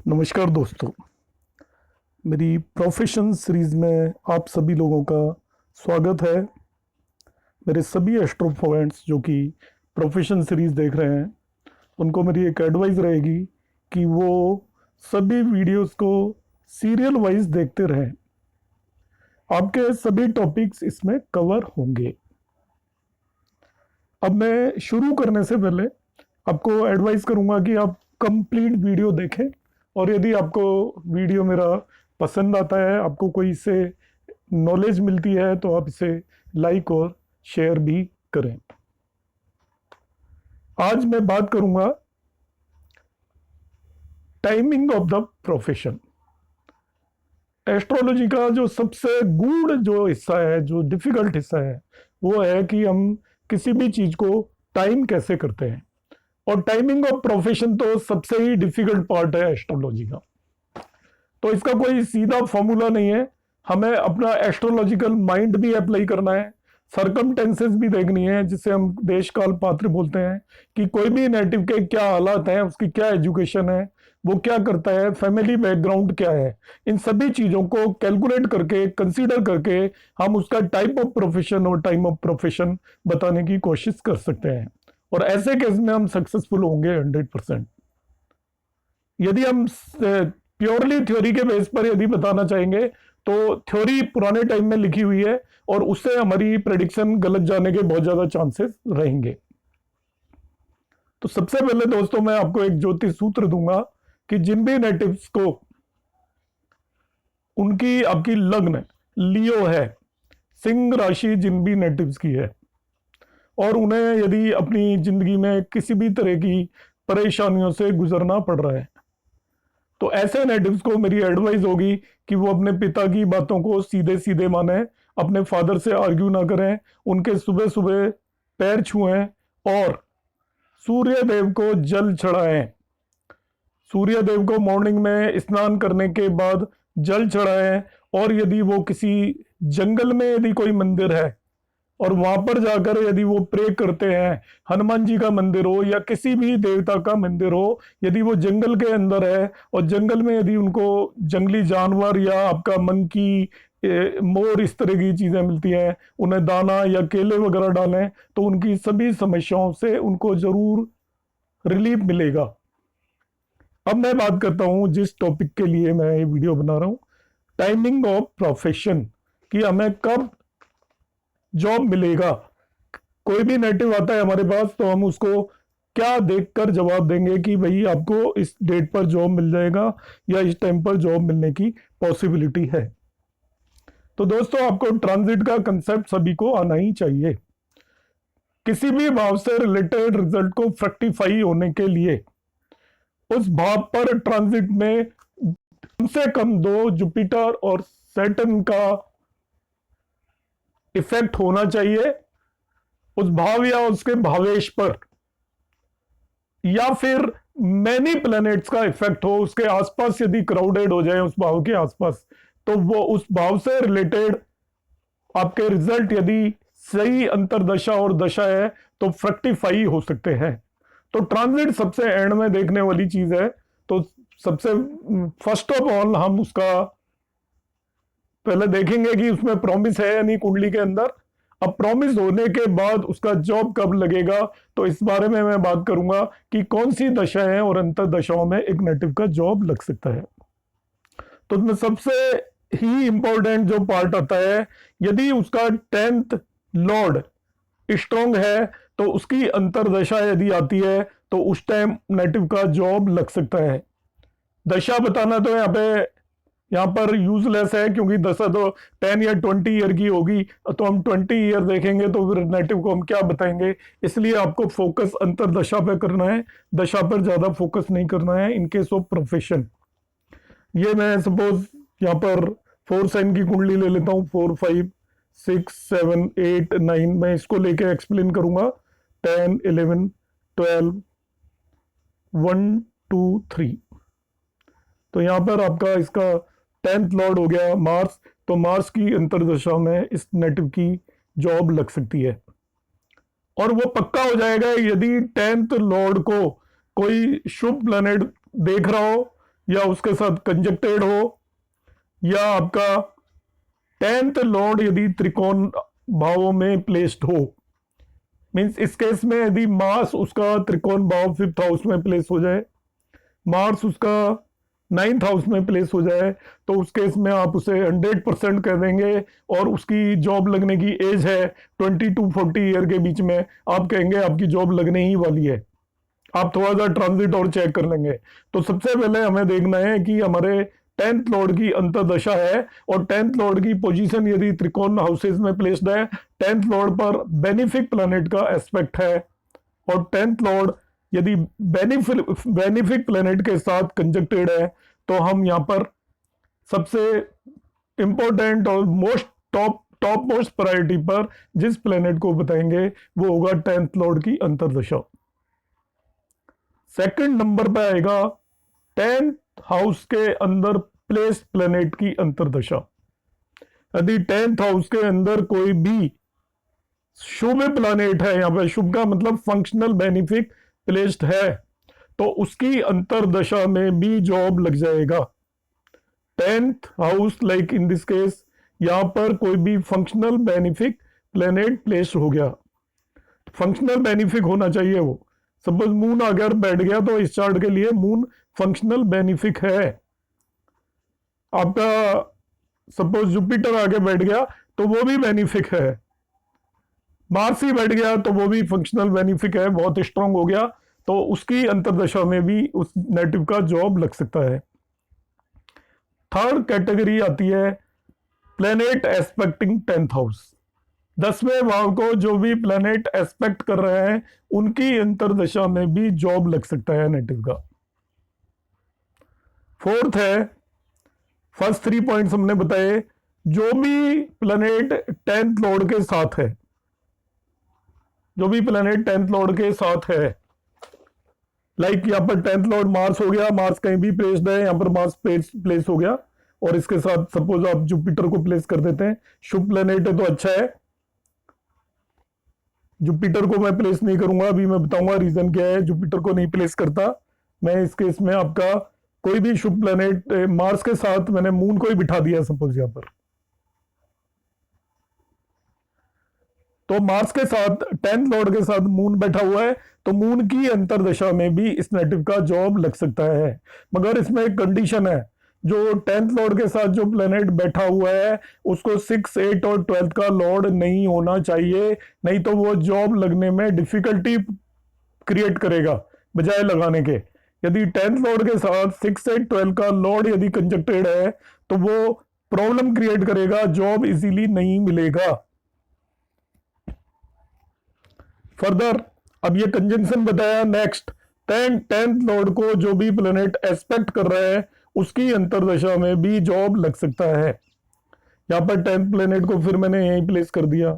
नमस्कार दोस्तों। मेरी प्रोफेशन सीरीज में आप सभी लोगों का स्वागत है। मेरे सभी एस्ट्रो फ्रेंड्स जो कि प्रोफेशन सीरीज देख रहे हैं उनको मेरी एक एडवाइस रहेगी कि वो सभी वीडियोस को सीरियल वाइज देखते रहें। आपके सभी टॉपिक्स इसमें कवर होंगे। अब मैं शुरू करने से पहले आपको एडवाइस करूंगा कि आप कंप्लीट वीडियो देखें, और यदि आपको वीडियो मेरा पसंद आता है, आपको कोई इससे नॉलेज मिलती है, तो आप इसे लाइक और शेयर भी करें। आज मैं बात करूंगा timing of the profession. Astrology का जो सबसे गूढ़ जो हिस्सा है, जो डिफिकल्ट हिस्सा है, वो है कि हम किसी भी चीज को टाइम कैसे करते हैं। और टाइमिंग ऑफ प्रोफेशन तो सबसे ही डिफिकल्ट पार्ट है एस्ट्रोलॉजी का। तो इसका कोई सीधा फॉर्मूला नहीं है, हमें अपना एस्ट्रोलॉजिकल माइंड भी अप्लाई करना है, सरकमटेंसेस भी देखनी है, जिसे हम देश काल पात्र बोलते हैं, कि कोई भी नेटिव के क्या हालात हैं, उसकी क्या एजुकेशन है, वो क्या करता है, फैमिली बैकग्राउंड क्या है। इन सभी चीजों को कैलकुलेट करके, कंसीडर करके हम उसका टाइप ऑफ प्रोफेशन और टाइम ऑफ प्रोफेशन बताने की कोशिश कर सकते हैं। और ऐसे केस में हम सक्सेसफुल होंगे 100%। यदि हम प्योरली थ्योरी के बेस पर यदि बताना चाहेंगे तो थ्योरी पुराने टाइम में लिखी हुई है, और उससे हमारी प्रेडिक्शन गलत जाने के बहुत ज्यादा चांसेस रहेंगे। तो सबसे पहले दोस्तों मैं आपको एक ज्योतिष सूत्र दूंगा कि जिन भी नेटिव्स को उनकी आपकी लग्न लियो है, सिंह राशि जिन भी नेटिव्स की है, और उन्हें यदि अपनी जिंदगी में किसी भी तरह की परेशानियों से गुजरना पड़ रहा है, तो ऐसे नेटिव्स को मेरी एडवाइस होगी कि वो अपने पिता की बातों को सीधे सीधे माने, अपने फादर से आर्ग्यू ना करें, उनके सुबह सुबह पैर छुएं और सूर्य देव को जल चढ़ाएं। सूर्य देव को मॉर्निंग में स्नान करने के बाद जल चढ़ाएं। और यदि वो किसी जंगल में यदि कोई मंदिर है और वहां पर जाकर यदि वो प्रे करते हैं, हनुमान जी का मंदिर हो या किसी भी देवता का मंदिर हो, यदि वो जंगल के अंदर है और जंगल में यदि उनको जंगली जानवर या आपका मंकी, मोर, इस तरह की चीजें मिलती हैं, उन्हें दाना या केले वगैरह डालें, तो उनकी सभी समस्याओं से उनको जरूर रिलीफ मिलेगा। अब मैं बात करता हूं जिस टॉपिक के लिए मैं ये वीडियो बना रहा हूं, टाइमिंग ऑफ प्रोफेशन, कि हमें कब जॉब मिलेगा। कोई भी नेटिव आता है हमारे पास तो हम उसको क्या देखकर जवाब देंगे कि भाई आपको इस डेट पर जॉब मिल जाएगा या इस टाइम पर जॉब मिलने की पॉसिबिलिटी है। तो दोस्तों आपको ट्रांजिट का कंसेप्ट सभी को आना ही चाहिए। किसी भी भाव से रिलेटेड रिजल्ट को फ्रैक्टिफाई होने के लिए उस भाव पर ट्रांजिट में कम से कम 2 जुपिटर और सैटर्न का इफेक्ट होना चाहिए उस भाव या उसके भावेश पर, या फिर मैनी प्लैनेट्स का इफेक्ट हो उसके आसपास, यदि क्राउडेड हो जाए उस भाव के आसपास, तो वो उस भाव से रिलेटेड आपके रिजल्ट यदि सही अंतरदशा और दशा है तो फ्रक्टिफाई हो सकते हैं। तो ट्रांजिट सबसे एंड में देखने वाली चीज है। तो सबसे फर्स्ट ऑफ ऑल हम उसका पहले देखेंगे कि उसमें प्रॉमिस है या नहीं कुंडली के अंदर। अब प्रॉमिस होने के बाद उसका जॉब कब लगेगा, तो इस बारे में मैं बात करूंगा कि कौन सी दशा है और अंतर दशाओं में एक नेटिव का जॉब लग सकता है। तो उसमें सबसे ही इंपॉर्टेंट जो पार्ट आता है, यदि उसका 10th लॉर्ड स्ट्रॉन्ग है तो उसकी अंतरदशा यदि आती है तो उस टाइम नेटिव का जॉब लग सकता है। दशा बताना तो यहाँ पर यूजलेस है, क्योंकि दशा तो 10 या 20 ईयर की होगी, तो हम 20 ईयर देखेंगे तो फिर नेटिव को हम क्या बताएंगे। इसलिए आपको फोकस अंतरदशा पे करना है, दशा पर ज्यादा फोकस नहीं करना है। इन केस ऑफ प्रोफेशन, ये मैं सपोज यहाँ पर 4 साइन की कुंडली ले लेता हूँ, 4 5 6 7 8 9, मैं इसको लेके एक्सप्लेन करूंगा। 10 11 12 1 2 3, तो यहाँ पर आपका इसका 10th लॉर्ड हो गया मार्स, तो मार्स की अंतरदशा में इस नेटिव की जॉब लग सकती है। और वो पक्का हो जाएगा यदि 10th लॉर्ड को कोई शुभ प्लैनेट देख रहा हो, या उसके साथ कंजक्टेड हो, या आपका 10th लॉर्ड यदि त्रिकोण भावों में प्लेस्ड हो, मींस इस केस में यदि मार्स उसका त्रिकोण भाव 5th हाउस में प्लेस हो जाए, मार्स उसका 9th हाउस में प्लेस हो जाए, तो उस केस में आप उसे 100% कह देंगे, और उसकी जॉब लगने की एज है 20 to 40 ईयर के बीच में, आप कहेंगे आपकी जॉब लगने ही वाली है। आप थोड़ा सा ट्रांजिट और चेक कर लेंगे। तो सबसे पहले हमें देखना है कि हमारे 10th लॉर्ड की अंतर्दशा है, और 10th लॉर्ड की पोजीशन यदि त्रिकोण हाउसेस में प्लेस्ड है, 10th लॉर्ड पर बेनिफिक प्लैनेट का एस्पेक्ट है, और 10th लॉर्ड यदि बेनिफिक प्लैनेट के साथ कंजक्टेड है, तो हम यहाँ पर सबसे इंपॉर्टेंट और मोस्ट टॉप मोस्ट प्रायोरिटी पर जिस प्लैनेट को बताएंगे वो होगा 10th लॉर्ड की अंतर्दशा। सेकंड नंबर पे आएगा 10th हाउस के अंदर प्लेस प्लैनेट की अंतर्दशा। यदि 10th हाउस के अंदर कोई भी शुभ प्लैनेट है, यहाँ पे शुभ का मतलब फंक्शनल बेनिफिक प्लेस्ड है, तो उसकी अंतर्दशा में भी जॉब लग जाएगा। 10th house like in this case, यहाँ पर कोई भी फंक्शनल बेनिफिक प्लैनेट प्लेस हो गया, फंक्शनल बेनिफिक होना चाहिए वो। सपोज मून अगर बैठ गया तो इस चार्ट के लिए मून फंक्शनल बेनिफिक है। आपका सपोज जुपिटर आगे बैठ गया तो वो भी बेनिफिक है, मार्स ही बैठ गया तो वो भी फंक्शनल बेनिफिक है, बहुत स्ट्रांग हो गया, तो उसकी अंतर्दशा में भी उस नेटिव का जॉब लग सकता है। थर्ड कैटेगरी आती है प्लैनेट एस्पेक्टिंग 10th हाउस। 10वें भाव को जो भी प्लैनेट एस्पेक्ट कर रहे हैं उनकी अंतर्दशा में भी जॉब लग सकता है नेटिव का। फोर्थ है, फर्स्ट 3 पॉइंट्स हमने बताए, जो भी प्लैनेट 10th लॉर्ड के साथ है, जो भी प्लैनेट 10th लॉर्ड के साथ है, लाइक यहाँ पर 10th लॉर्ड मार्स हो गया, मार्स कहीं भी प्लेस्ड है, यहाँ पर मार्स प्लेस हो गया, और इसके साथ सपोज आप जुपिटर को प्लेस कर देते हैं, शुभ प्लैनेट है तो अच्छा है। जुपिटर को मैं प्लेस नहीं करूंगा, अभी मैं बताऊंगा रीजन क्या है जुपिटर को नहीं प्लेस करता मैं। इस केस में आपका कोई भी शुभ प्लैनेट मार्स के साथ, मैंने मून को ही बिठा दिया सपोज यहाँ पर, तो मार्स के साथ 10th लॉर्ड के साथ मून बैठा हुआ है, तो मून की अंतर्दशा में भी इस नेटिव का जॉब लग सकता है। मगर इसमें एक कंडीशन है, जो 10th लॉर्ड के साथ जो प्लैनेट बैठा हुआ है उसको 6, 8 और 12th का लॉर्ड नहीं होना चाहिए, नहीं तो वो जॉब लगने में डिफिकल्टी क्रिएट करेगा बजाय लगाने के। यदि 10th लॉर्ड के साथ 6, 8, 12 का लॉर्ड यदि कंजक्टेड है तो वो प्रॉब्लम क्रिएट करेगा, जॉब इजीली नहीं मिलेगा। फर्दर अब ये कंजंक्शन बताया। नेक्स्ट 10th लॉर्ड को जो भी प्लैनेट एस्पेक्ट कर रहे हैं उसकी अंतर्दशा में भी जॉब लग सकता है। यहाँ पर 10th प्लैनेट को फिर मैंने यहीं प्लेस कर दिया,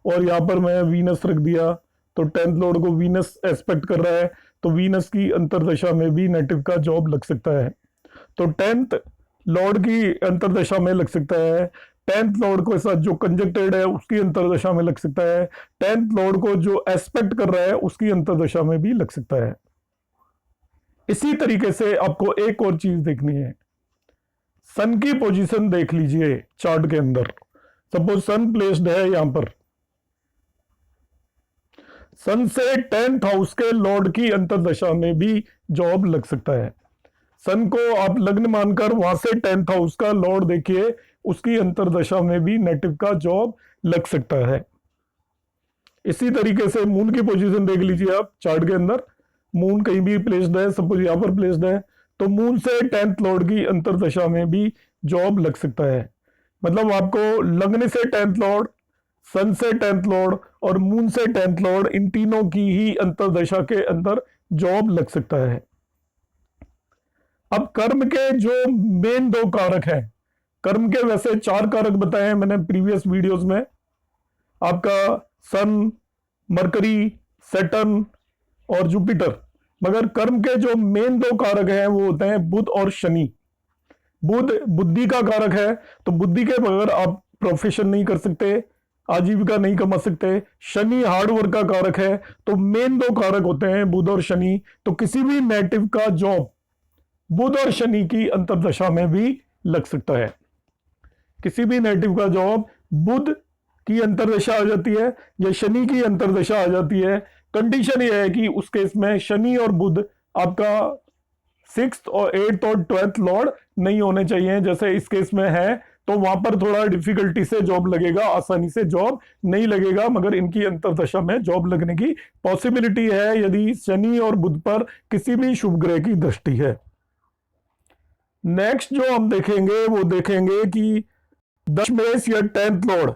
और यहाँ पर मैं वीनस रख दिया, तो 10th लॉर्ड को वीनस एस्पेक्ट कर रहा है, तो वीनस की अंतर्दशा में भी नेटिव का जॉब लग सकता है। तो 10th लॉर्ड की अंतर्दशा में लग सकता है, 10th लॉर्ड के साथ जो कंजक्टेड है उसकी अंतर्दशा में लग सकता है, 10th लॉर्ड को जो एस्पेक्ट कर रहा है उसकी अंतर्दशा में भी लग सकता है। इसी तरीके से आपको एक और चीज देखनी है, सन की पोजीशन देख लीजिए चार्ट के अंदर। सपोज सन प्लेस्ड है यहां पर, सन से 10th हाउस के लॉर्ड की अंतर्दशा में भी जॉब लग सकता है। सन को आप लग्न मानकर वहां से 10th हाउस का लॉर्ड देखिए, उसकी अंतर्दशा में भी नेटिव का जॉब लग सकता है। इसी तरीके से मून की पोजीशन देख लीजिए आप चार्ट के अंदर, मून कहीं भी प्लेस्ड है, सपोज यहां पर प्लेस्ड है, तो मून से 10th लॉर्ड की अंतर्दशा में भी जॉब लग सकता है। मतलब आपको लग्न से 10th लॉर्ड, सन से 10th लॉर्ड और मून से 10th लॉर्ड, इन तीनों की ही अंतर्दशा के अंदर जॉब लग सकता है। अब कर्म के जो मेन 2 कारक हैं, कर्म के वैसे 4 कारक बताए हैं मैंने प्रीवियस वीडियोस में, आपका सन, मरकरी, सैटर्न और जुपिटर। मगर कर्म के जो मेन 2 कारक हैं वो होते हैं बुध और शनि। बुध बुद्धि का कारक है, तो बुद्धि के बगैर आप प्रोफेशन नहीं कर सकते, आजीविका नहीं कमा सकते। शनि हार्डवर्क का कारक है, तो मेन 2 कारक होते हैं बुध और शनि। तो किसी भी नेटिव का जॉब बुध और शनि की अंतर्दशा में भी लग सकता है। किसी भी नेटिव का जॉब बुध की अंतर्दशा आ जाती है या शनि की अंतर्दशा आ जाती है, कंडीशन यह है कि उस केस में शनि और बुध आपका 6th और 8th और 12th लॉर्ड नहीं होने चाहिए, जैसे इस केस में है, तो वहां पर थोड़ा डिफिकल्टी से जॉब लगेगा, आसानी से जॉब नहीं लगेगा, मगर इनकी अंतर्दशा में जॉब लगने की पॉसिबिलिटी है यदि शनि और बुध पर किसी भी शुभ ग्रह की दृष्टि है। नेक्स्ट जो हम देखेंगे वो देखेंगे कि दशमेश या 10th लॉर्ड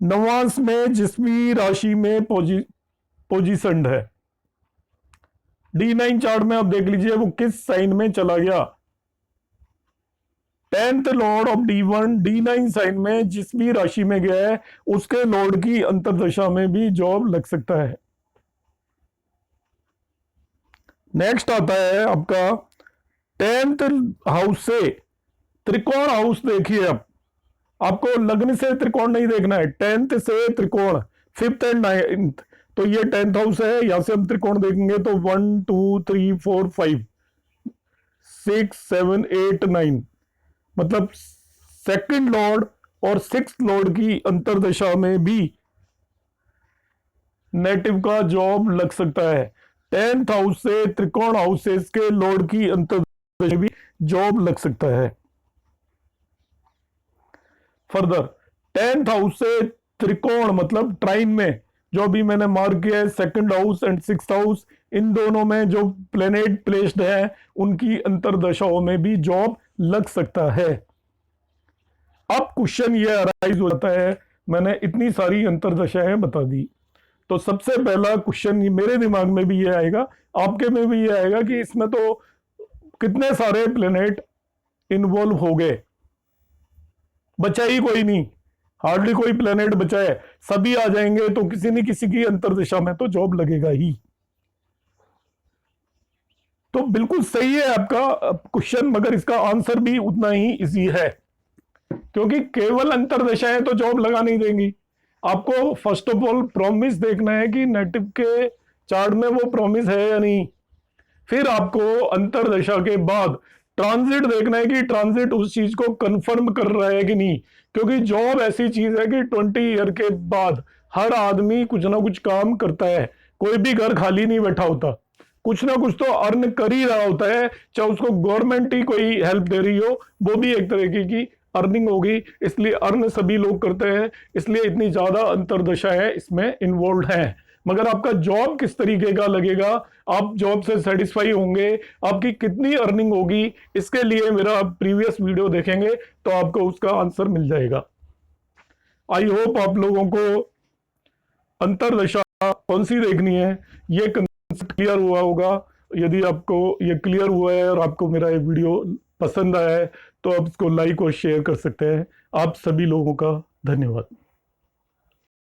नवांश में जिस भी राशि में पोजीशनड है, D9 चार्ट में आप देख लीजिए वो किस साइन में चला गया। 10th Lord of D1 D9 sign में जिस भी राशि में गया है उसके लॉर्ड की अंतर्दशा में भी जॉब लग सकता है। नेक्स्ट आता है आपका 10th हाउस से त्रिकोण हाउस। देखिए अब आपको लग्न से त्रिकोण नहीं देखना है, 10th से त्रिकोण 5th एंड 9th, तो ये 10th हाउस है, यहां से हम त्रिकोण देखेंगे तो 1 2 3 4 5 6 7 8 9, मतलब सेकंड लॉर्ड और 6th लॉर्ड की अंतर्दशा में भी नेटिव का जॉब लग सकता है। 10th हाउस से त्रिकोण हाउसेस के लॉर्ड की अंतर्दशा में भी जॉब लग सकता है। फर्दर 10th हाउस से त्रिकोण मतलब ट्राइन में जो भी मैंने मार्क किया है, second house and 6th house, इन दोनों में जो प्लेनेट प्लेस्ड है उनकी अंतर्दशाओं में भी जॉब लग सकता है। अब क्वेश्चन ये अराइज हो जाता है, मैंने इतनी सारी अंतर्दशाएं बता दी, तो सबसे पहला क्वेश्चन मेरे दिमाग में भी ये आएगा, आपके में भी ये आएगा कि इसमें तो कितने सारे प्लेनेट इन्वॉल्व हो गए, बचा ही कोई नहीं, हार्डली कोई प्लेनेट बचा है, सभी आ जाएंगे तो किसी न किसी की अंतर्दशा में तो जॉब लगेगा ही। तो बिल्कुल सही है आपका क्वेश्चन, मगर इसका आंसर भी उतना ही इजी है, क्योंकि केवल अंतर्दशाएं तो जॉब लगा नहीं देंगी। आपको फर्स्ट ऑफ ऑल प्रॉमिस देखना है कि नेटिव के चार्ट में वो प्रॉमिस है या नहीं, फिर आपको अंतर्दशा के बाद ट्रांजिट देखना है कि ट्रांजिट उस चीज को कंफर्म कर रहा है कि नहीं, क्योंकि जॉब ऐसी चीज है कि 20 ईयर के बाद हर आदमी कुछ ना कुछ काम करता है, कोई भी घर खाली नहीं बैठा होता, कुछ ना कुछ तो अर्न कर ही रहा होता है, चाहे उसको गवर्नमेंट ही कोई हेल्प दे रही हो, वो भी एक तरीके की अर्निंग होगी, इसलिए अर्न सभी लोग करते हैं, इसलिए इतनी ज्यादा अंतर्दशाएं इसमें इन्वॉल्व हैं। मगर आपका जॉब किस तरीके का लगेगा, आप जॉब से सेटिस्फाई होंगे, आपकी कितनी अर्निंग होगी, इसके लिए मेरा प्रीवियस वीडियो देखेंगे तो आपको उसका आंसर मिल जाएगा। आई होप आप लोगों को अंतर्दशा कौन सी देखनी है ये कंसेप्ट क्लियर हुआ होगा। यदि आपको ये क्लियर हुआ है और आपको मेरा ये वीडियो पसंद आया है तो आप इसको लाइक और शेयर कर सकते हैं। आप सभी लोगों का धन्यवाद।